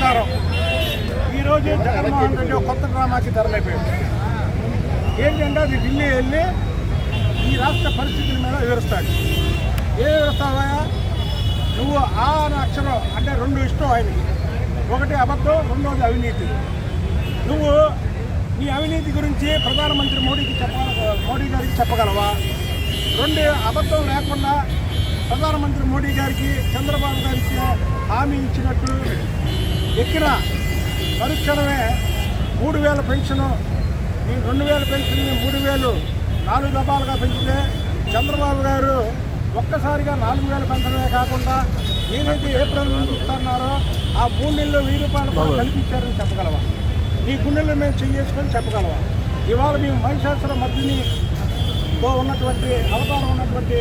ప్రకారం ఈరోజు జగన్మోహన్ రెడ్డి ఒక కొత్త డ్రామాకి తెరలేపాడు. ఏంటంటే అది ఢిల్లీ వెళ్ళి ఈ రాష్ట్ర పరిస్థితుల మీద వివరిస్తాడు. ఏం వివరిస్తావా? నువ్వు ఆ అక్షరం అంటే రెండు ఇష్టం ఆయనకి. ఒకటి అబద్ధం, రెండోది అవినీతి. నువ్వు నీ అవినీతి గురించి ప్రధానమంత్రి మోడీ గారికి చెప్పగలవా? రెండు అబద్ధం లేకుండా ప్రధానమంత్రి మోడీ గారికి చంద్రబాబు గారికి హామీ ఇచ్చినట్టు ఎక్కిన మరుక్షణమే 3000 పెన్షను, ఈ 2000 పెన్షన్ 3000 4 దఫాలుగా పెంచితే చంద్రబాబు గారు ఒక్కసారిగా 4000 పెంచడమే కాకుండా ఏదైతే ఏప్రిల్ నుంచి ఇస్తున్నారో ఆ 3 నెలల్లో 1000 రూపాయలు కూడా కల్పించారని చెప్పగలవా? నీ గుండెల్లో మేము చేసుకొని చెప్పగలవా? ఇవాళ మేము మహిషాసుర మధ్యనితో ఉన్నటువంటి అవతారం ఉన్నటువంటి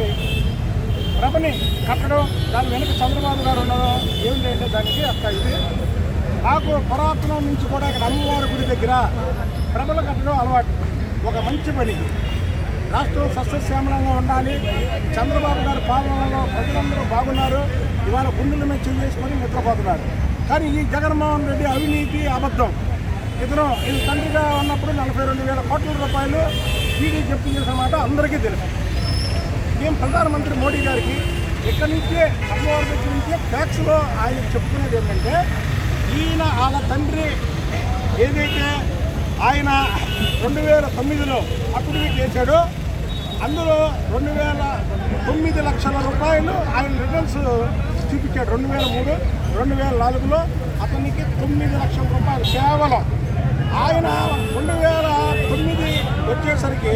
ప్రభని కట్టడం, దాని వెనుక చంద్రబాబు గారు ఉండడం ఏమిటంటే దానికి అక్క ఇది నాకు పురాతనం నుంచి కూడా ఇక్కడ అమ్మవారి గుడి దగ్గర ప్రభలు కట్టడం అలవాటు. ఒక మంచి పనికి రాష్ట్రం సస్యశ్యామలంగా ఉండాలి, చంద్రబాబు గారి పాలనలో ప్రజలందరూ బాగున్నారు, ఇవాళ గుండెల మీద చేసుకొని నిద్రపోతున్నారు. కానీ ఈ జగన్మోహన్ రెడ్డి అవినీతి, అబద్ధం. ఇది తండ్రిగా ఉన్నప్పుడు 42,000 కోట్ల రూపాయలు ఈడీ జప్తు చేసిన మాట అందరికీ తెలుసు. మేము ప్రధానమంత్రి మోడీ గారికి ఇక్కడి నుంచే అమ్మవారి దగ్గర నుంచే ట్యాక్స్లో ఆయన చెప్పుకునేది ఏంటంటే ఈయన వాళ్ళ తండ్రి ఏదైతే ఆయన 2009లో అఫిడవిట్ చేశాడో అందులో 2,900 లక్షల రూపాయలు ఆయన రిటర్న్స్ చూపించాడు. 2003, 2004లో అతనికి 9 లక్షల రూపాయలు కేవలం. ఆయన 2009 వచ్చేసరికి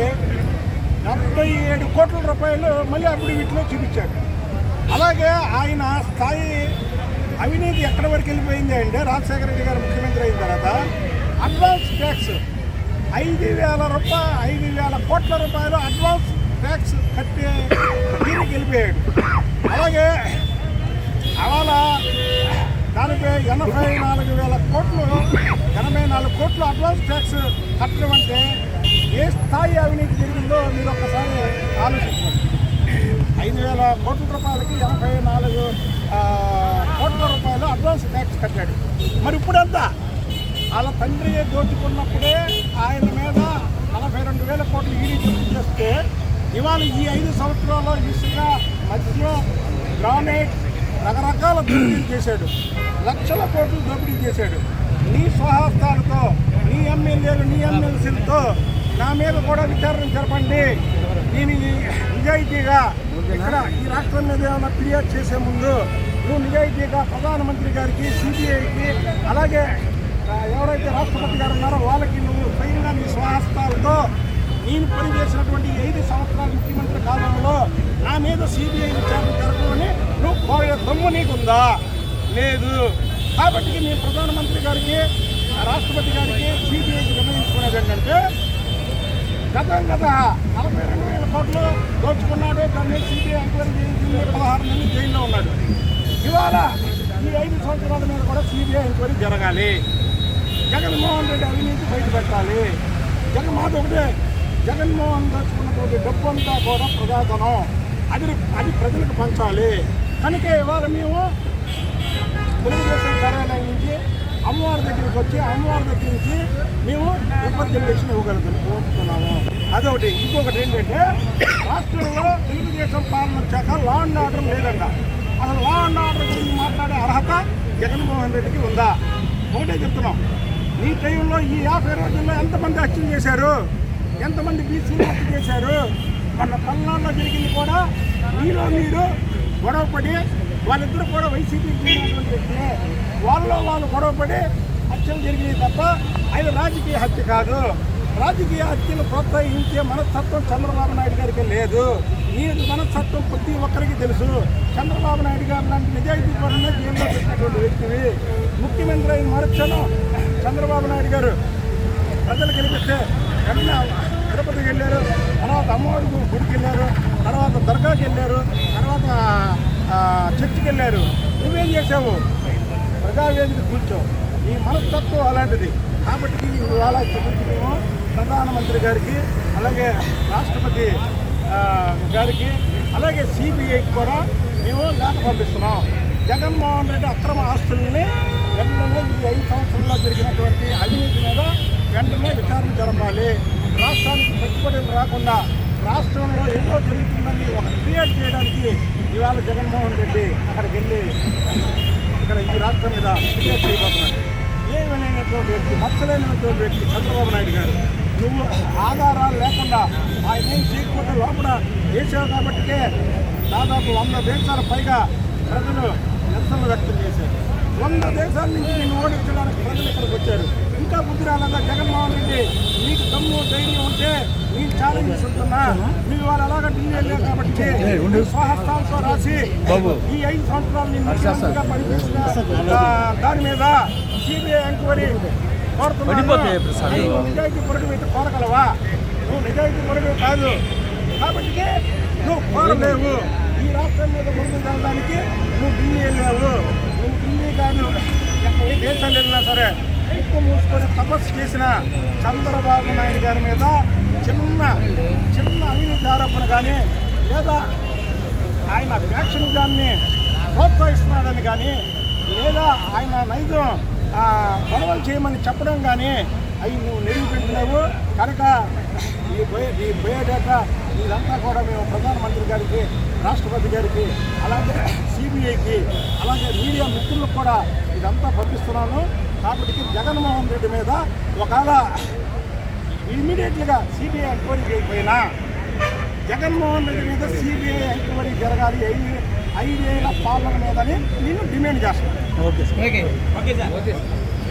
77 కోట్ల రూపాయలు మళ్ళీ అఫిడవిట్లో చూపించాడు. అలాగే ఆయన స్థాయి అవినీతి ఎక్కడి వరకు వెళ్ళిపోయింది అంటే రాజశేఖర రెడ్డి గారు ముఖ్యమంత్రి అయిన తర్వాత అడ్వాన్స్ ట్యాక్స్ 5,000 కోట్ల రూపాయలు అడ్వాన్స్ ట్యాక్స్ కట్టే దీనికి వెళ్ళిపోయాడు. అలాగే అవాళ దానిపై 84,000 కోట్లు అడ్వాన్స్ ట్యాక్స్ కట్టడం అంటే ఏ స్థాయి అవినీతి జరిగిందో మీరు ఒక్కసారి ఆలోచించండి. 5,000 కోట్ల రూపాయలకి 84 కోట్ల రూపాయలు అడ్వాన్స్ ట్యాక్స్ కట్టాడు. మరి ఇప్పుడంతా వాళ్ళ తండ్రి దోచుకున్నప్పుడే ఆయన మీద 42,000 కోట్లు ఈడీ జప్తు చేస్తే ఇవాళ ఈ 5 సంవత్సరాల్లో ఇసుక, మద్యం, గ్రానైట్ రకరకాల దోపిడీలు చేశాడు. లక్షల కోట్లు దోపిడీ చేశాడు. నీ స్వహస్తాలతో, నీ ఎమ్మెల్యేలు, నీ ఎమ్మెల్సీలతో నా మీద కూడా విచారణ జరపండి. దీనికి నిజాయితీగా ఇక్కడ ఈ రాష్ట్రం మీద ఏమైనా ఫిర్యాదు చేసే ముందు నువ్వు నిజాయితీగా ప్రధానమంత్రి గారికి, సిబిఐకి, అలాగే ఎవరైతే రాష్ట్రపతి గారు ఉన్నారో వాళ్ళకి నువ్వు స్వయంగా నీ స్వహస్తాలతో నేను పనిచేసినటువంటి 5 సంవత్సరాల ముఖ్యమంత్రి కాలంలో నా మీద సిబిఐ విచారణ జరపమని నువ్వు కోరే దమ్ము నీకుందా? లేదు. కాబట్టి నేను ప్రధానమంత్రి గారికి, రాష్ట్రపతి గారికి, సిబిఐకి నిర్ణయించుకునేది ఏంటంటే గత 42,000 కోట్లు దోచుకున్నాడు. దాన్ని సిబిఐ ఎంక్వైరీ చేయించింది. 16 నెలలు జైల్లో ఉన్నాడు. ఇవాళ ఈ 5 సంవత్సరాల మీద కూడా సిబిఐ ఎంక్వైరీ జరగాలి. జగన్మోహన్ రెడ్డి అవినీతి బయటపెట్టాలి. ఒకటే జగన్మోహన్ దోచుకున్నటువంటి డబ్బు అంతా కూడా ప్రజాధనం, అది ప్రజలకు పంచాలి. కనుక ఇవాళ మేము తెలుగుదేశం కార్యాలయం నుంచి అమ్మవారి దగ్గరికి వచ్చి అమ్మవారి దగ్గర నుంచి మేము రిప్రజెంటేషన్ ఇవ్వగలుగుతున్నాము. అదొకటి. ఇంకొకటి ఏంటంటే రాష్ట్రంలో తెలుగుదేశం పాలన వచ్చాక లా అండ్ ఆర్డర్ లేదంట. అసలు లా అండ్ ఆర్డర్ గురించి మాట్లాడే అర్హత జగన్మోహన్ రెడ్డికి ఉందా? ఒకటే చెప్తున్నాం. ఈ టైంలో ఈ 50 రోజుల్లో ఎంతమంది హత్యలు చేశారు, ఎంతమంది బీసీలు హత్య చేశారు? మన పల్నాడులో జరిగింది కూడా మీరు గొడవపడి వాళ్ళిద్దరూ కూడా వైసీపీకి చెందినటువంటి వ్యక్తి, వాళ్ళు గొడవపడి హత్యలు జరిగినాయి తప్ప అది రాజకీయ హత్య కాదు. రాజకీయ హత్యలు ప్రోత్సహించే మనస్తత్వం చంద్రబాబు నాయుడు గారికి లేదు. ఈ మనస్తత్వం ప్రతి ఒక్కరికి తెలుసు. చంద్రబాబు నాయుడు గారు లాంటి నిజాయితీ పరులనే జైల్లో పెట్టినటువంటి వ్యక్తివి. ముఖ్యమంత్రి అయిన మరుక్షణం చంద్రబాబు నాయుడు గారు ప్రజలు కనిపిస్తే వెంటనే తిరుపతికి వెళ్ళారు, తర్వాత అమ్మవారి గుడికి వెళ్ళారు, తర్వాత దర్గాకి వెళ్ళారు, తర్వాత చర్చికి వెళ్ళారు. నువ్వేం చేసావు? ప్రజావేదిక కూర్చోవు. ఈ మనస్తత్వం అలాంటిది. కాబట్టి ఇవాళ మేము ప్రధానమంత్రి గారికి, అలాగే రాష్ట్రపతి గారికి, అలాగే సిబిఐకి కూడా మేము లేఖ పంపిస్తున్నాం. జగన్మోహన్ రెడ్డి అక్రమ ఆస్తుల్ని వెంటనే రాకుండా రాష్ట్రంలో ఏదో జరుగుతుందని ఒక క్రియేట్ చేయడానికి ఇవాళ జగన్మోహన్ రెడ్డి అక్కడికి వెళ్ళి ఇక్కడ ఈ రాష్ట్రం మీద క్రియేట్ చేయబోతున్నాడు. ఏమైనటువంటి వ్యక్తి, మచ్చలేనటువంటి వ్యక్తి చంద్రబాబు నాయుడు గారు. నువ్వు ఆధారాలు లేకుండా ఆయన ఏం చేయకపోతే లోపల చేసావు కాబట్టికే దాదాపు 100 దేశాల పైగా ప్రజలు నిరసనలు వ్యక్తం చేశారు. 100 దేశాల నుంచి నిన్ను ఓడించడానికి ప్రజలు ఇక్కడికి వచ్చారు. ఇంకా బుద్ధి రాలేదా జగన్మోహన్ రెడ్డి? నీకు దమ్ము ధైర్యం ఉంటే నేను ఛాలెంజ్ ఉంటున్నా. మీరు వాళ్ళు అలాగా ఢిల్లీ వెళ్ళారు కాబట్టి స్వహస్తాలతో రాసి ఈ 5 సంవత్సరాలు నేను ముఖ్యమంత్రిగా పనిచేసిన దాని మీద సిబిఐ ఎంక్వైరీ కోరుతున్నాను. నిజాయితీ పొరడు అయితే కోరగలవా? నువ్వు నిజాయితీ పొరడు కాదు కాబట్టి నువ్వు కోరలేవు. ఈ రాష్ట్రం మీద ముందు వెళ్ళడానికి నువ్వు ఢిల్లీ వెళ్ళావు. నువ్వు ఢిల్లీ కాదు, ఏ దేశాలు వెళ్ళినా సరే ఎక్కువ మూసుకొని తపస్సు చేసిన చంద్రబాబు నాయుడు గారి మీద చిన్న అవినీతి ఆరోపణ కానీ లేదా ఆయన ఫ్యాక్షనిజాన్ని ప్రోత్సహిస్తున్నాడని కానీ లేదా ఆయన నైజం గొడవలు చేయమని చెప్పడం కానీ అవి నువ్వు నిరూపించలేవు. కనుక ఈ బయోడేటా ఇదంతా కూడా మేము ప్రధానమంత్రి గారికి, రాష్ట్రపతి గారికి, అలాగే సిబిఐకి, అలాగే మీడియా మిత్రులకు కూడా ఇదంతా పంపిస్తున్నాను. కాబట్టి జగన్మోహన్ రెడ్డి మీద ఒకవేళ ఇమ్మీడియట్గా సిబిఐ ఎంక్వైరీ చేయకపోయినా జగన్మోహన్ రెడ్డి మీద సిబిఐ ఎంక్వైరీ జరగాలి 5 ఏళ్ల పాలన మీదని నేను డిమాండ్ చేస్తాను. Okay sir.